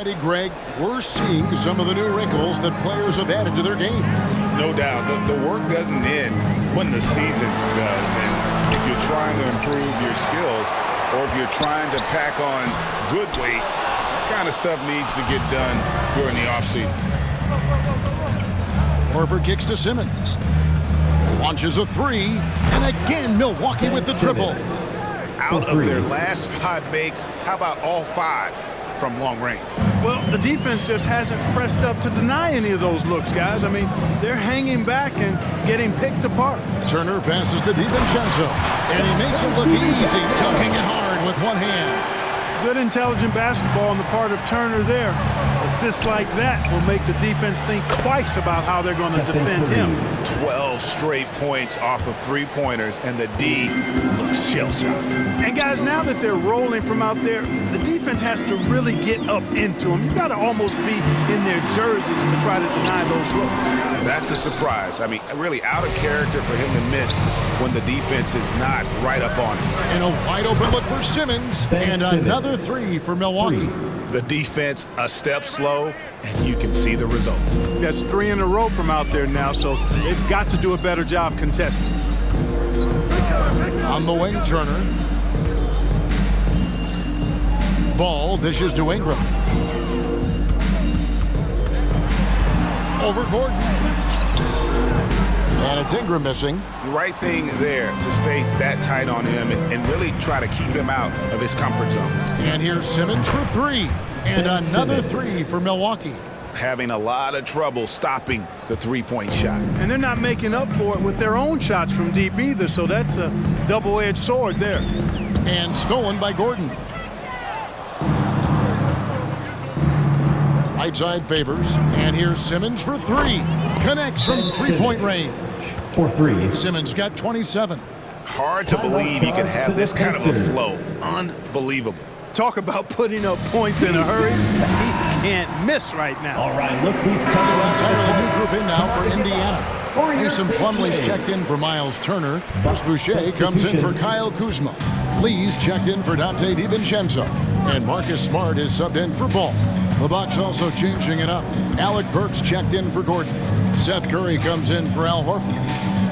Greg, we're seeing some of the new wrinkles that players have added to their game. No doubt. The work doesn't end when the season does. And if you're trying to improve your skills or if you're trying to pack on good weight, that kind of stuff needs to get done during the offseason. Horford kicks to Simmons. Launches a three. And again, Milwaukee with the triple. Out of their last 5 makes, how about all 5 from long range? Well, the defense just hasn't pressed up to deny any of those looks, guys. I mean, they're hanging back and getting picked apart. Turner passes to DiVincenzo, and he makes it look easy, dunking it hard with one hand. Good intelligent basketball on the part of Turner there. Assists like that will make the defense think twice about how they're going to defend him. 12 straight points off of 3-pointers, and the D looks shell-shocked. And guys, now that they're rolling from out there, the defense has to really get up into them. You've got to almost be in their jerseys to try to deny those looks. That's a surprise. I mean, really out of character for him to miss when the defense is not right up on him. And a wide open look for Simmons, and another three for Milwaukee. The defense a step slow, and you can see the results. That's 3 in a row from out there now, so they've got to do a better job contesting. On the wing, Turner. Ball dishes to Ingram. Over Gordon. And it's Ingram missing. The right thing there to stay that tight on him and really try to keep him out of his comfort zone. And here's Simmons for 3. And another 3 for Milwaukee. Having a lot of trouble stopping the 3-point shot. And they're not making up for it with their own shots from deep either, so that's a double-edged sword there. And stolen by Gordon. Right side favors. And here's Simmons for 3. Connects from 3-point range. For 3. Simmons got 27. Hard to believe he could have this kind of a flow. Unbelievable. Talk about putting up points in a hurry. He can't miss right now. All right, look who's coming. So entirely new group in now for Indiana. Mason Plumlee's checked in for Miles Turner. Bruce Boucher comes in for Kyle Kuzma. Lee's checked in for Dante DiVincenzo. And Marcus Smart is subbed in for Ball. The Bucks also changing it up. Alec Burks checked in for Gordon. Seth Curry comes in for Al Horford.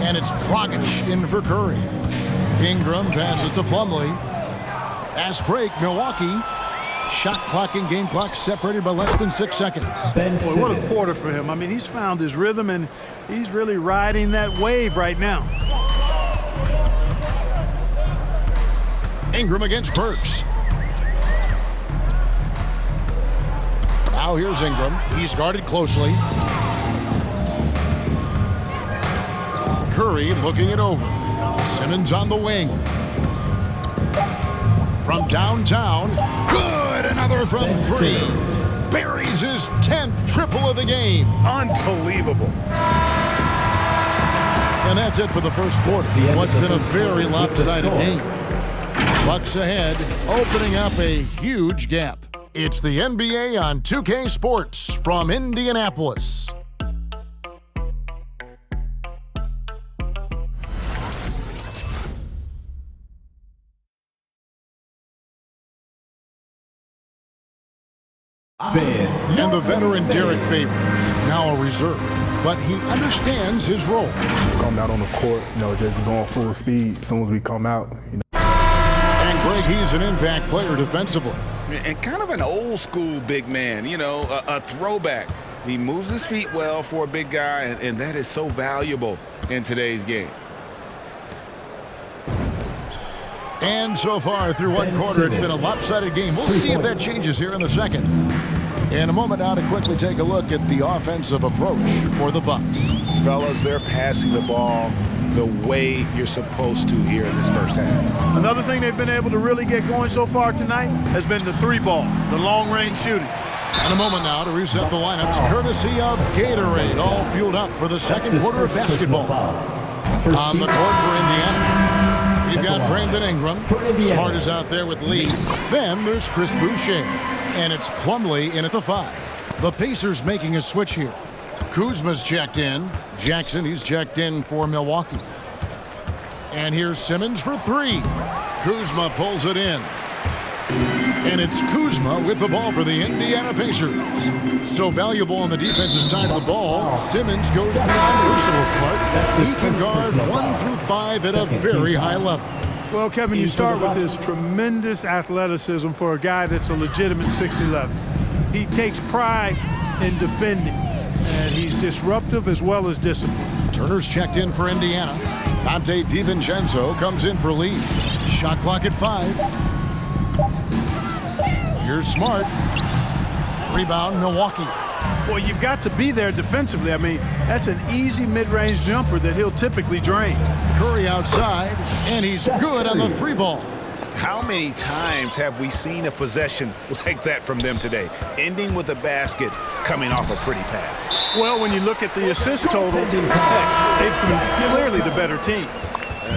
And it's Dragic in for Curry. Ingram passes to Plumlee. Fast break, Milwaukee. Shot clock and game clock separated by less than 6 seconds. Boy, what a quarter for him. I mean, he's found his rhythm, and he's really riding that wave right now. Ingram against Burks. Now here's Ingram. He's guarded closely. Curry looking it over. Simmons on the wing. From downtown. Good! Another from 3. Buries his 10th triple of the game. Unbelievable. And that's it for the first quarter. What's been a very lopsided game. Bucks ahead, opening up a huge gap. It's the NBA on 2K Sports from Indianapolis. And the veteran Derek Favors, now a reserve, but he understands his role. Come out on the court, just going full speed as soon as we come out. And Greg, he's an impact player defensively. And kind of an old school big man, a throwback. He moves his feet well for a big guy, and that is so valuable in today's game. And so far through one quarter, it's been a lopsided game. We'll see if that changes here in the second. In a moment now to quickly take a look at the offensive approach for the Bucks. Fellas, they're passing the ball the way you're supposed to here in this first half. Another thing they've been able to really get going so far tonight has been the 3-ball, the long-range shooting. In a moment now to reset the lineups, courtesy of Gatorade, all fueled up for the second quarter of basketball. On the court for Indiana, we've got Brandon Ingram. Smart is out there with Lee. Then there's Chris Boucher. And it's Plumlee in at the 5. The Pacers making a switch here. Kuzma's checked in. Jackson, he's checked in for Milwaukee. And here's Simmons for 3. Kuzma pulls it in. And it's Kuzma with the ball for the Indiana Pacers. So valuable on the defensive side of the ball, Simmons goes beyond personal Clark. He can guard 1 through 5 at a very high level. Well, Kevin, you start with his tremendous athleticism for a guy that's a legitimate 6'11". He takes pride in defending, and he's disruptive as well as disciplined. Turner's checked in for Indiana. Dante DiVincenzo comes in for Lee. Shot clock at 5. Here's Smart. Rebound, Milwaukee. Well, you've got to be there defensively. I mean, that's an easy mid-range jumper that he'll typically drain. Curry outside, and he's good on the 3-ball. How many times have we seen a possession like that from them today, ending with a basket coming off a pretty pass? Well, when you look at the assist total, they've been clearly the better team.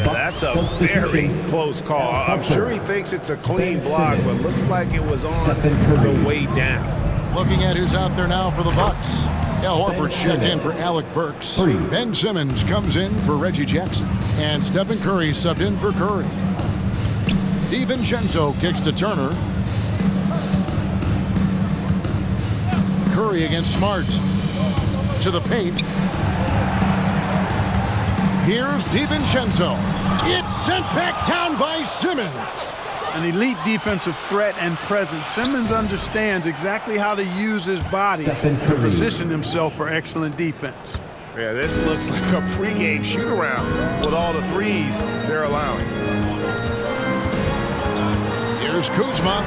That's a very close call. I'm sure he thinks it's a clean block, but looks like it was on the way down. Looking at who's out there now for the Bucks. Al Horford's checked in for Alec Burks. Ben Simmons comes in for Reggie Jackson. And Stephen Curry subbed in for Curry. DiVincenzo kicks to Turner. Curry against Smart. To the paint. Here's DiVincenzo. It's sent back down by Simmons. An elite defensive threat and presence. Simmons understands exactly how to use his body to position himself for excellent defense. Yeah, this looks like a pregame shoot-around with all the threes they're allowing. Here's Kuzma.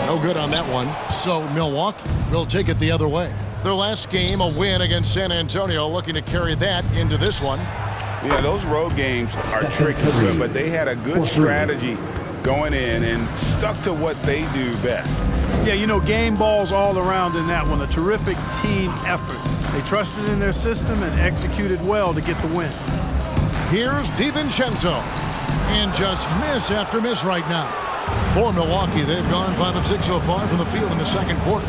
No good on that one. So Milwaukee will take it the other way. Their last game, a win against San Antonio, looking to carry that into this one. Yeah, those road games are tricky, but they had a good strategy going in and stuck to what they do best. Yeah, you know, game balls all around in that one. A terrific team effort. They trusted in their system and executed well to get the win. Here's DiVincenzo. And just miss after miss right now. For Milwaukee, they've gone 5 of 6 so far from the field in the second quarter.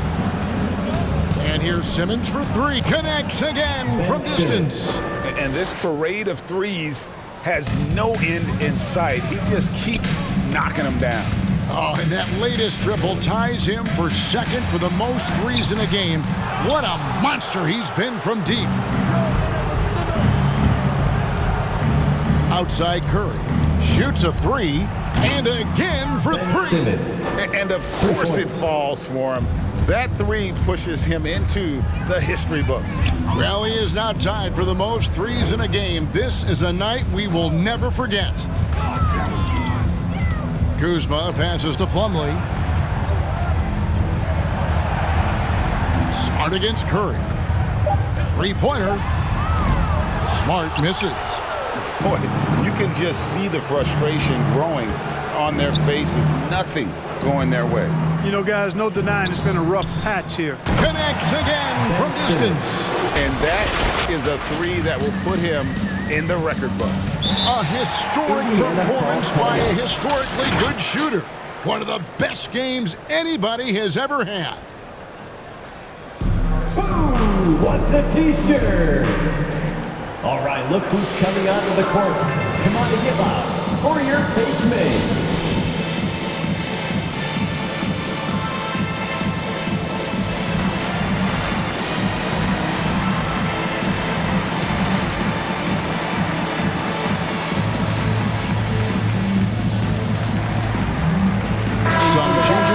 And here's Simmons for 3. Connects again from distance. And this parade of threes has no end in sight. He just keeps knocking them down. Oh, and that latest triple ties him for second for the most threes in a game. What a monster he's been from deep. Outside Curry. Shoots a 3. And again for 3. And of course it falls for him. That 3 pushes him into the history books. Well, he is now tied for the most threes in a game. This is a night we will never forget. Kuzma passes to Plumlee. Smart against Curry. 3-pointer. Smart misses. Boy, you can just see the frustration growing on their faces. Nothing going their way. You know, guys, no denying it's been a rough patch here. Connects again from distance. And that is a 3 that will put him in the record books. A historic performance by a historically good shooter. One of the best games anybody has ever had. Who wants a t-shirt? All right, look who's coming onto the court. Come on and get loud for your face mate.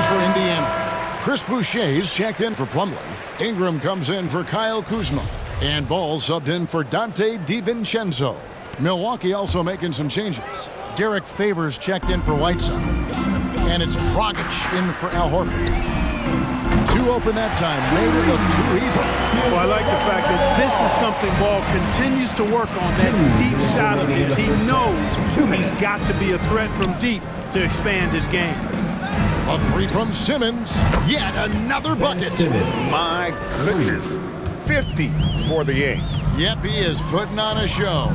For Indiana. Chris Boucher's checked in for Plumlee. Ingram comes in for Kyle Kuzma. And Ball subbed in for Dante DiVincenzo. Milwaukee also making some changes. Derek Favors checked in for Whiteside. And it's Dragic in for Al Horford. 2 open that time. Made it look too easy. Well, I like the fact that this is something Ball continues to work on, that deep shot of his. He knows he's got to be a threat from deep to expand his game. A 3 from Simmons. Yet another bucket. My goodness. 50 for the game. Yep, he is putting on a show.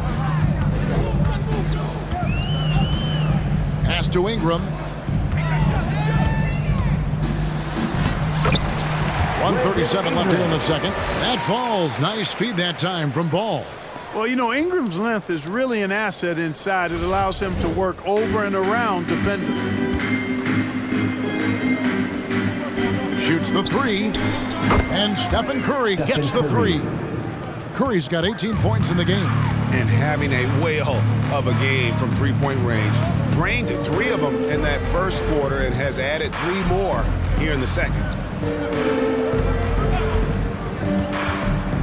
Pass to Ingram. 1:37 left here in the second. That falls. Nice feed that time from Ball. Well, you know, Ingram's length is really an asset inside. It allows him to work over and around defenders. the three. And Stephen Curry gets the three. Curry's got 18 points in the game. And having a whale of a game from three-point range. Drained 3 of them in that first quarter and has added 3 more here in the second.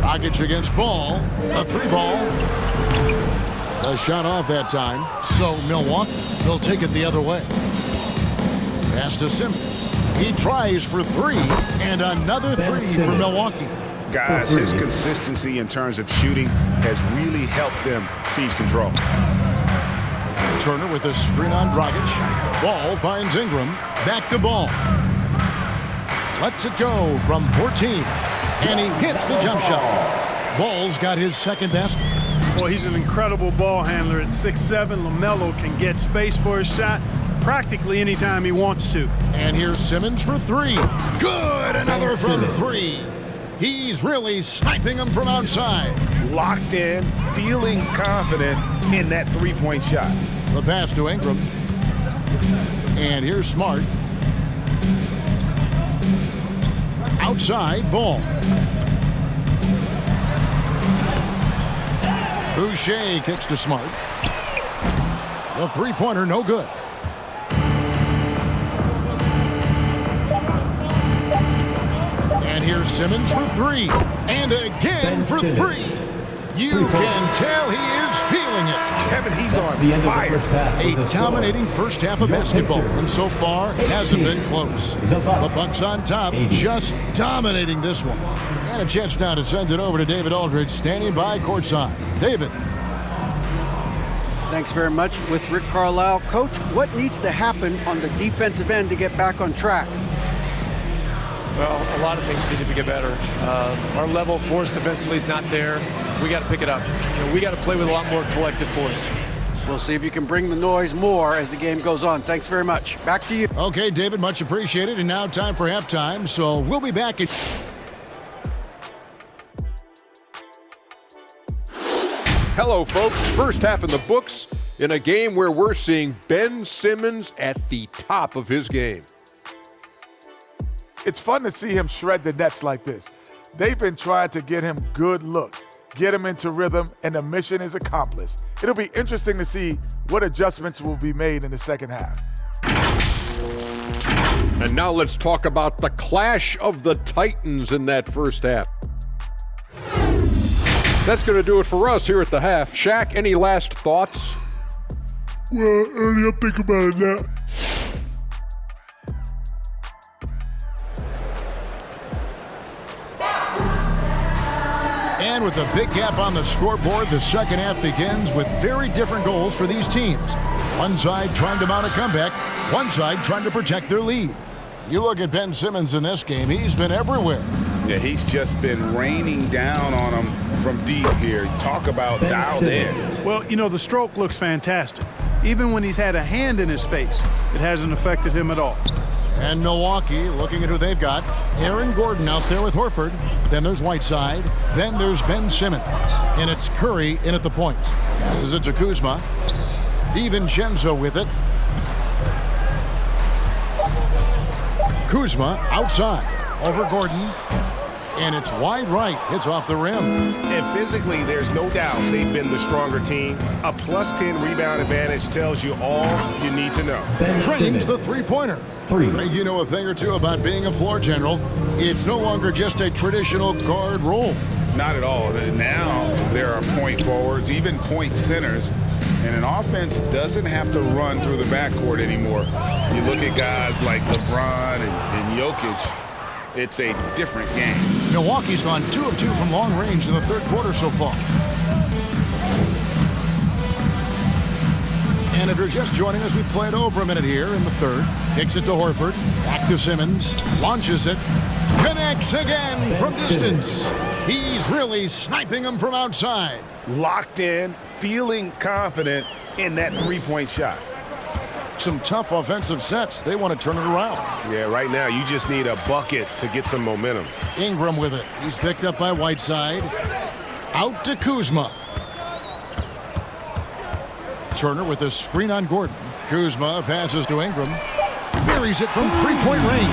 Dragic against Ball. A 3-ball. A shot off that time. So Milwaukee will take it the other way. Pass to Simmons. He tries for 3. And another 3 for Milwaukee. Guys, his consistency in terms of shooting has really helped them seize control. Turner with a screen on Dragic. Ball finds Ingram. Back to Ball. Lets it go from 14. And he hits the jump shot. Ball's got his second basket. Boy, he's an incredible ball handler. At 6'7", LaMelo can get space for his shot practically anytime he wants to. And here's Simmons for 3. Good! Another from 3. He's really sniping them from outside. Locked in, feeling confident in that three-point shot. The pass to Ingram. And here's Smart. Outside, Ball. Boucher kicks to Smart. The three-pointer, no good. And here's Simmons for 3. And again for 3. You can tell he is feeling it. Kevin, he's on fire. A dominating first half of basketball, and so far hasn't been close. The Bucks on top, just dominating this one. And a chance now to send it over to David Aldridge, standing by courtside. David. Thanks very much. With Rick Carlisle. Coach, what needs to happen on the defensive end to get back on track? Well, a lot of things need to get better. Our level of force defensively is not there. We got to pick it up. We got to play with a lot more collective force. We'll see if you can bring the noise more as the game goes on. Thanks very much. Back to you. Okay, David, much appreciated. And now time for halftime. So we'll be back at... Hello, folks. First half in the books in a game where we're seeing Ben Simmons at the top of his game. It's fun to see him shred the Nets like this. They've been trying to get him good looks, get him into rhythm, and the mission is accomplished. It'll be interesting to see what adjustments will be made in the second half. And now let's talk about the clash of the Titans in that first half. That's going to do it for us here at the half. Shaq, any last thoughts? Well, Ernie, I'm thinking about it now. And with a big gap on the scoreboard, the second half begins with very different goals for these teams. One side trying to mount a comeback, one side trying to protect their lead. You look at Ben Simmons in this game, he's been everywhere. Yeah, he's just been raining down on them from deep here. Talk about dialed in. Well, you know, the stroke looks fantastic. Even when he's had a hand in his face, it hasn't affected him at all. And Milwaukee, looking at who they've got, Aaron Gordon out there with Horford. Then there's Whiteside. Then there's Ben Simmons. And it's Curry in at the point. Passes it to Kuzma. DiVincenzo with it. Kuzma outside. Over Gordon. And it's wide right. Hits off the rim. And physically, there's no doubt they've been the stronger team. A plus 10 rebound advantage tells you all you need to know. Trains the three-pointer. You know a thing or two about being a floor general. It's no longer just a traditional guard role. Not at all. Now there are point forwards, even point centers, and an offense doesn't have to run through the backcourt anymore. You look at guys like LeBron and Jokic, it's a different game. Milwaukee's gone 2 of 2 from long range in the third quarter so far. And if you're just joining us, we played over a minute here in the third. Kicks it to Horford. Back to Simmons. Launches it. Connects again from distance. He's really sniping them from outside. Locked in, feeling confident in that three-point shot. Some tough offensive sets. They want to turn it around. Yeah, right now you just need a bucket to get some momentum. Ingram with it. He's picked up by Whiteside. Out to Kuzma. Turner with a screen on Gordon. Kuzma passes to Ingram. Buries it from three-point range.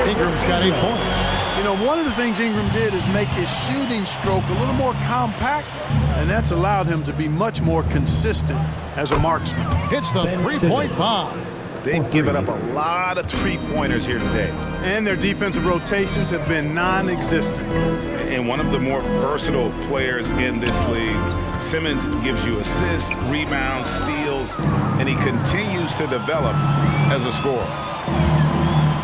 Ingram's got 8 points. You know, one of the things Ingram did is make his shooting stroke a little more compact, and that's allowed him to be much more consistent as a marksman. Hits the three-point bomb. They've given up a lot of three-pointers here today. And their defensive rotations have been non-existent. And one of the more versatile players in this league. Simmons gives you assists, rebounds, steals, and he continues to develop as a scorer.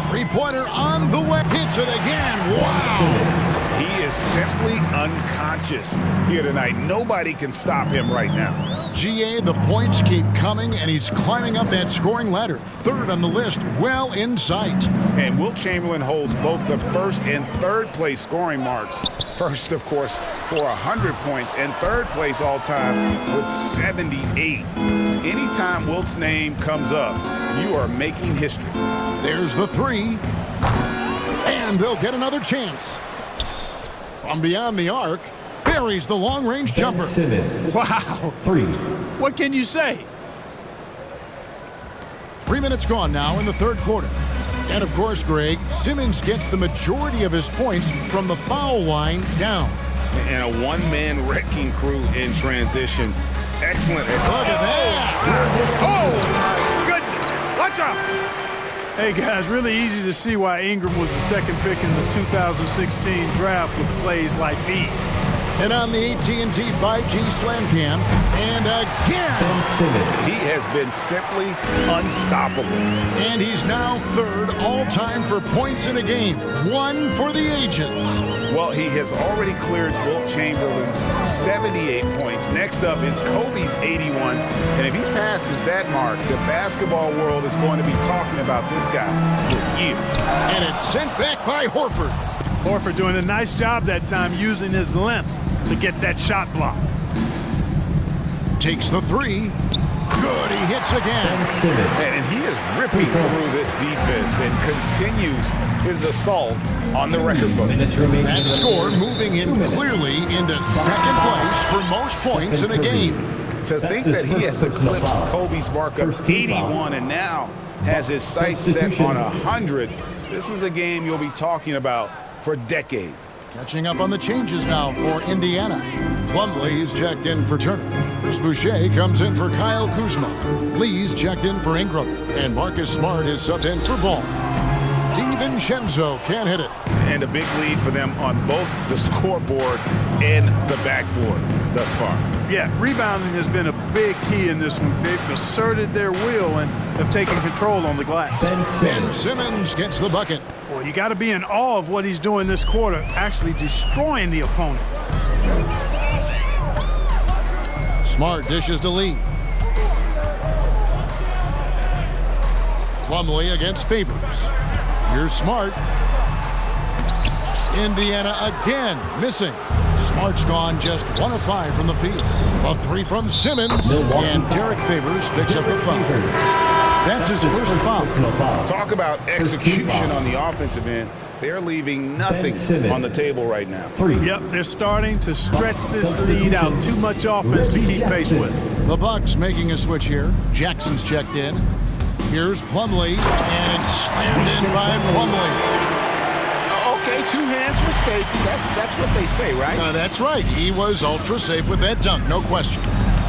Three-pointer on the way. Hits it again. Wow. He is simply unconscious here tonight. Nobody can stop him right now. GA, the points keep coming, and he's climbing up that scoring ladder. Third on the list, well in sight. And Wilt Chamberlain holds both the first and third place scoring marks. First, of course, for 100 points, and third place all time with 78. Anytime Wilt's name comes up, you are making history. There's the three. And they'll get another chance. From beyond the arc, buries the long-range jumper. Wow. 3. What can you say? 3 minutes gone now in the third quarter. And of course, Greg, Simmons gets the majority of his points from the foul line down. And a one-man wrecking crew in transition. Excellent. Look at that. Oh, my goodness. Watch out. Hey, guys, really easy to see why Ingram was the second pick in the 2016 draft with plays like these. And on the AT&T 5G Slam Cam, and again, he has been simply unstoppable. And he's now third all-time for points in a game. One for the Agents. Well, he has already cleared Wilt Chamberlain's 78 points. Next up is Kobe's 81. And if he passes that mark, the basketball world is going to be talking about this guy for years. And it's sent back by Horford. Horford doing a nice job that time using his length to get that shot block. Takes the three. Good, he hits again. And he is ripping through this defense and continues his assault on the record book. That score moving him clearly into second place for most points in a game. To think that he has eclipsed Kobe's mark of 81 and now has his sights set on 100, this is a game you'll be talking about for decades. Catching up on the changes now for Indiana. Plumlee is checked in for Turner. Chris Boucher comes in for Kyle Kuzma. Lee's checked in for Ingram. And Marcus Smart is subbed in for Ball. DiVincenzo can't hit it. And a big lead for them on both the scoreboard and the backboard thus far. Yeah, rebounding has been a big key in this one. They've asserted their will and have taken control on the glass. Ben Simmons gets the bucket. Well, you got to be in awe of what he's doing this quarter, actually destroying the opponent. Smart dishes to Lee. Plumlee against Favors. Here's Smart. Indiana again missing. Smart's gone just 1 of 5 from the field. A 3 from Simmons, and Derek Favors picks up the foul. That's his first foul. Talk about execution on the offensive end. They're leaving nothing on the table right now. Yep, they're starting to stretch this lead out. Too much offense to keep pace with. The Bucks making a switch here. Jackson's checked in. Here's Plumlee, and it's slammed in by Plumlee. Okay, 2 hands for safety. That's what they say, right? That's right. He was ultra safe with that dunk, no question.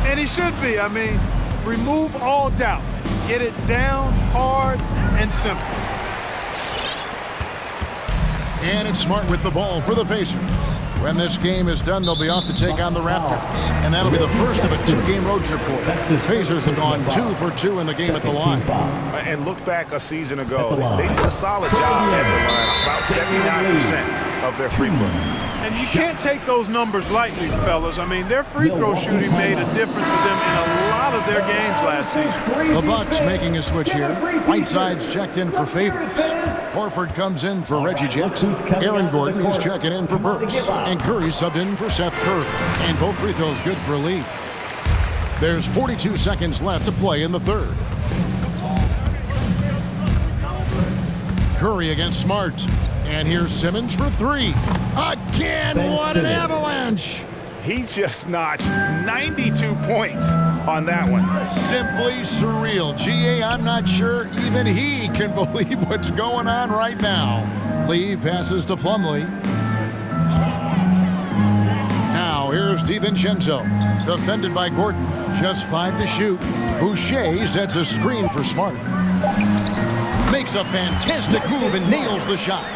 And he should be. I mean, remove all doubt. Get it down, hard, and simple. And it's Smart with the ball for the Pacers. When this game is done, they'll be off to take on the Raptors. And that'll be the first of a 2-game road trip for them. Pacers have gone 2 for 2 in the game at the line. And look back a season ago. They did a solid job at the line. About 79% of their free throws. And you can't take those numbers lightly, fellas. I mean, their free throw shooting made a difference for them in a lot of their games last season. The Bucks making a switch here. Whiteside's checked in for Favors. Horford comes in for Reggie Jackson. Aaron Gordon is checking in for Burks. And Curry subbed in for Seth Curry. And both free throws good for Lee. There's 42 seconds left to play in the third. Curry against Smart. And here's Simmons for 3. Again, what an avalanche! He just notched 92 points on that one. Simply surreal. G.A., I'm not sure even he can believe what's going on right now. Lee passes to Plumlee. Now here's DiVincenzo. Defended by Gordon. Just 5 to shoot. Boucher sets a screen for Smart. Makes a fantastic move and nails the shot.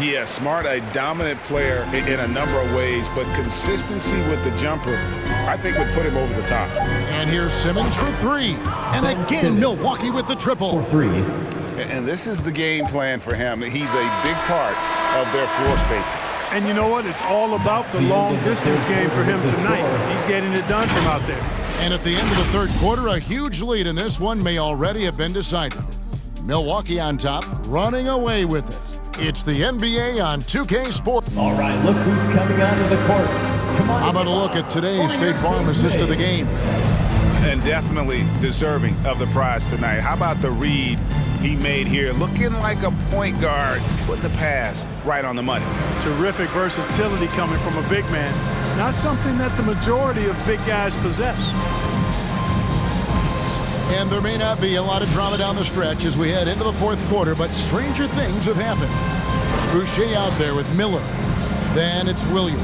Yeah, Smart, a dominant player in a number of ways, but consistency with the jumper, I think, would put him over the top. And here's Simmons for 3. And again, Milwaukee with the triple. For 3. And this is the game plan for him. He's a big part of their floor spacing. And you know what? It's all about the long-distance game for him tonight. He's getting it done from out there. And at the end of the third quarter, a huge lead in this one may already have been decided. Milwaukee on top, running away with it. It's the NBA on 2K Sports. All right, look who's coming onto the court. Come on. How about a look at today's State Farm assist of the game? And definitely deserving of the prize tonight. How about the read he made here? Looking like a point guard, putting the pass right on the money. Terrific versatility coming from a big man. Not something that the majority of big guys possess. And there may not be a lot of drama down the stretch as we head into the fourth quarter, but stranger things have happened. Boucher out there with Miller. Then it's Williams.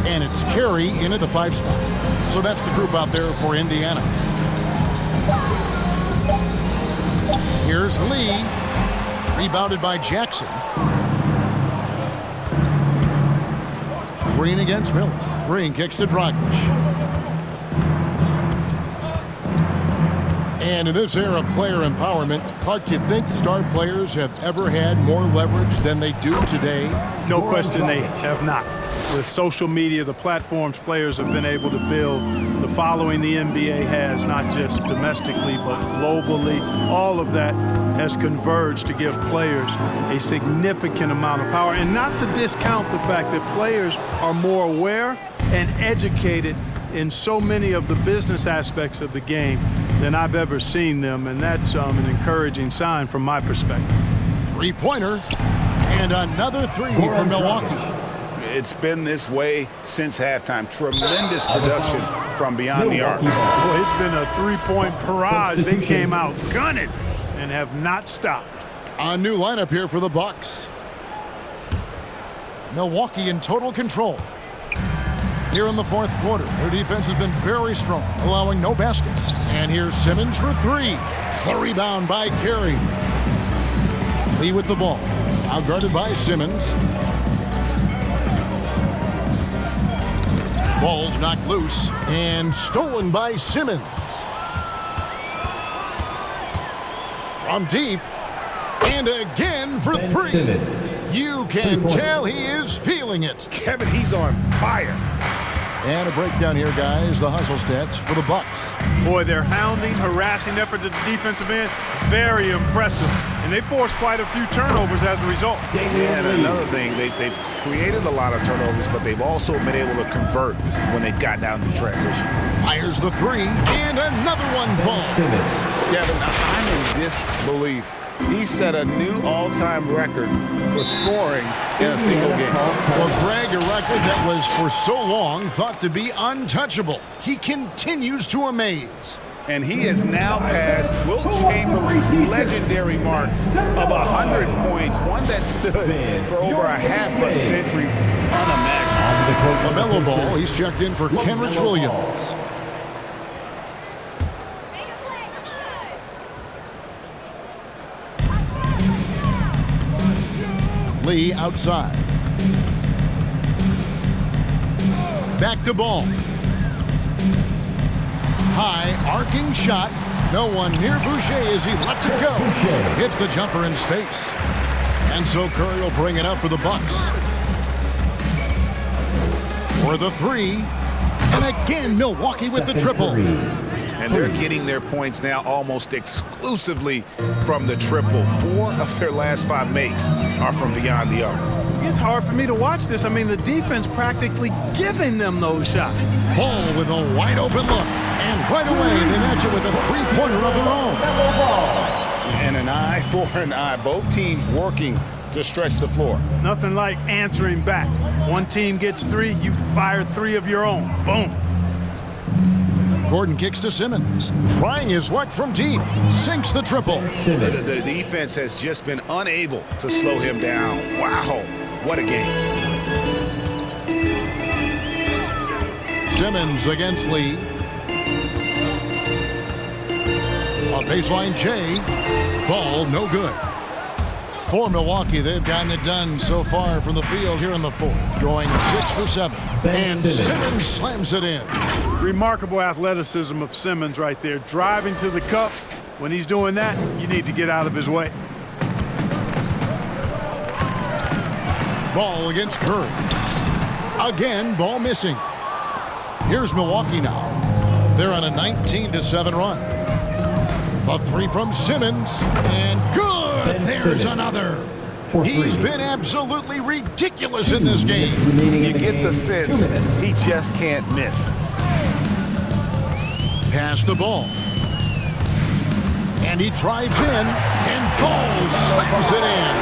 And it's Carey in at the 5 spot. So that's the group out there for Indiana. Here's Lee. Rebounded by Jackson. Green against Miller. Green kicks to Dragic. And in this era of player empowerment, Clark, do you think star players have ever had more leverage than they do today? No question they have not. With social media, the platforms players have been able to build, the following the NBA has, not just domestically, but globally, all of that has converged to give players a significant amount of power. And not to discount the fact that players are more aware and educated in so many of the business aspects of the game than I've ever seen them, and that's an encouraging sign from my perspective. Three-pointer, and another 3 for Milwaukee. It's been this way since halftime. Tremendous production from beyond the arc. Boy, it's been a 3-point barrage. They came out gunning and have not stopped. A new lineup here for the Bucks. Milwaukee in total control. Here in the fourth quarter, their defense has been very strong, allowing no baskets. And here's Simmons for 3. The rebound by Carey. Lee with the ball. Now guarded by Simmons. Ball's knocked loose and stolen by Simmons. From deep. And again for 3. You can tell he is feeling it. Kevin, he's on fire. And a breakdown here, guys. The hustle stats for the Bucks. Boy, their hounding, harassing effort at the defensive end, very impressive. And they forced quite a few turnovers as a result. And another thing, they've created a lot of turnovers, but they've also been able to convert when they've gotten down to transition. Fires the 3, and another one falls. Kevin, I'm in disbelief. He set a new all-time record for scoring in a single game. Well, Greg, a record that was for so long thought to be untouchable. He continues to amaze. And he has now passed Wilt Chamberlain's legendary mark of 100 points, one that stood for over a half a century, unimaginable. LaMelo Ball, he's checked in for Kenrich Williams. Lee outside. Back to Ball. High arcing shot. No one near Boucher as he lets it go. Hits the jumper in space. And so Curry will bring it up for the Bucks. For the 3. And again, Milwaukee with the triple. And they're getting their points now almost exclusively from the triple. 4 of their last 5 makes are from beyond the arc. It's hard for me to watch this. I mean, the defense practically giving them those shots. Ball with a wide open look. And right away, they match it with a 3-pointer of their own. And an eye for an eye. Both teams working to stretch the floor. Nothing like answering back. One team gets 3, you fire 3 of your own. Boom. Gordon kicks to Simmons. Trying his luck from deep. Sinks the triple. The defense has just been unable to slow him down. Wow, what a game. Simmons against Lee. A baseline J. Ball no good. For Milwaukee, they've gotten it done so far from the field here in the fourth, going 6 for 7. And Simmons slams it in. Remarkable athleticism of Simmons right there, driving to the cup. When he's doing that, you need to get out of his way. Ball against Curry. Again, ball missing. Here's Milwaukee now. They're on a 19-7 run. A 3 from Simmons, and good! There's another. He's been absolutely ridiculous in this game. You get the sense he just can't miss. Pass the ball. And he drives in, and Ball slams it in.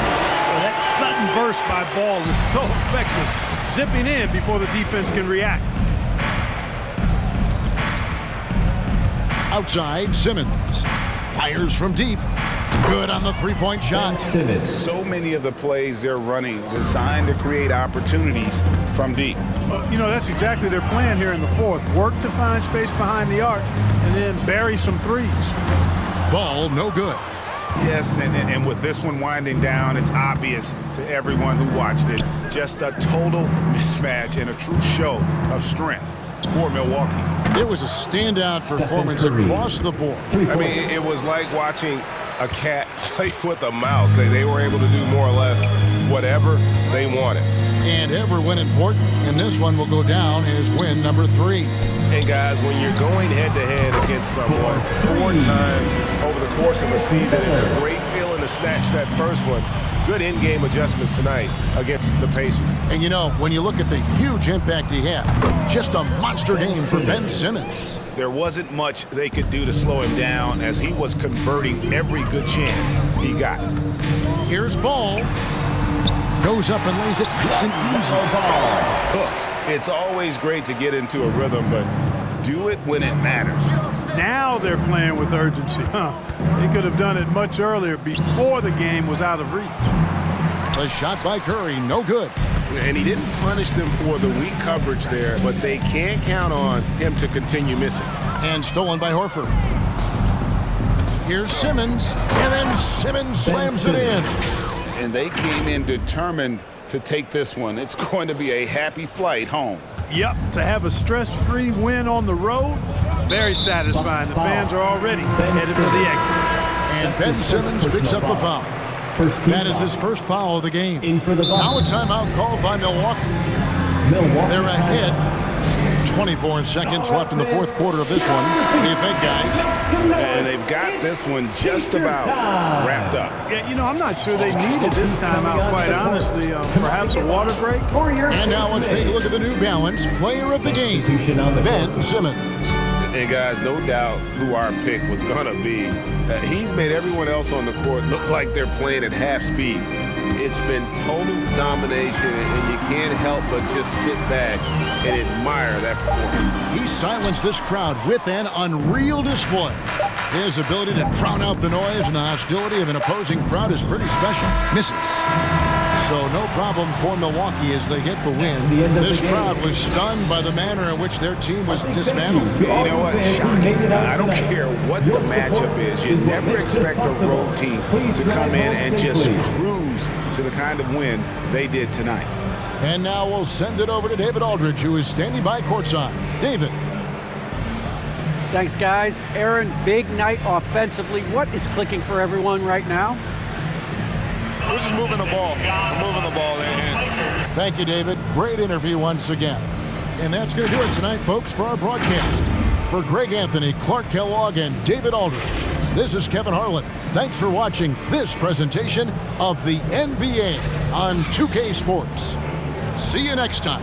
Well, that sudden burst by Ball is so effective, zipping in before the defense can react. Outside, Simmons. Fires from deep. Good on the three-point shot. So many of the plays they're running designed to create opportunities from deep. You know, that's exactly their plan here in the fourth. Work to find space behind the arc and then bury some threes. Ball no good. Yes, and with this one winding down, it's obvious to everyone who watched it. Just a total mismatch and a true show of strength for Milwaukee. It was a standout performance across the board. I mean, it was like watching a cat play with a mouse. They were able to do more or less whatever they wanted. And ever when important, and this one will go down as win number 3. And guys, when you're going head-to-head against someone 4 times over the course of a season, it's a great feeling to snatch that first one. Good in-game adjustments tonight against the Pacers. And you know, when you look at the huge impact he had, just a monster game for Ben Simmons. There wasn't much they could do to slow him down as he was converting every good chance he got. Here's Ball. Goes up and lays it nice and easy. It's always great to get into a rhythm, but do it when it matters. Now they're playing with urgency. They could have done it much earlier before the game was out of reach. The shot by Curry, no good. And he didn't punish them for the weak coverage there, but they can't count on him to continue missing. And stolen by Horford. Here's Simmons, and then Simmons slams it in. And they came in determined to take this one. It's going to be a happy flight home. Yep, to have a stress-free win on the road, very satisfying. The fans are already headed for the exit. And Ben Simmons picks up the foul. That is his first foul of the game. Now a timeout called by Milwaukee. They're ahead. 24 seconds left in the fourth quarter of this one. What do you think, guys? And they've got this one just about wrapped up. Yeah, you know, I'm not sure they needed this timeout, quite honestly. Perhaps a water break? And now let's take a look at the New Balance player of the game, Ben Simmons. And guys, no doubt who our pick was going to be. He's made everyone else on the court look like they're playing at half speed. It's been total domination, and you can't help but just sit back and admire that performance. He silenced this crowd with an unreal display. His ability to drown out the noise and the hostility of an opposing crowd is pretty special. Misses. So no problem for Milwaukee as they get the win. This crowd was stunned by the manner in which their team was dismantled. You know what? Shocking. I don't care what the matchup is. You never expect a road team to come in and just cruise to the kind of win they did tonight. And now we'll send it over to David Aldridge, who is standing by courtside. David. Thanks, guys. Aaron, big night offensively. What is clicking for everyone right now? We're just moving the ball. We're moving the ball in. Thank you, David. Great interview once again. And that's going to do it tonight, folks, for our broadcast. For Greg Anthony, Clark Kellogg, and David Aldridge, this is Kevin Harlan. Thanks for watching this presentation of the NBA on 2K Sports. See you next time.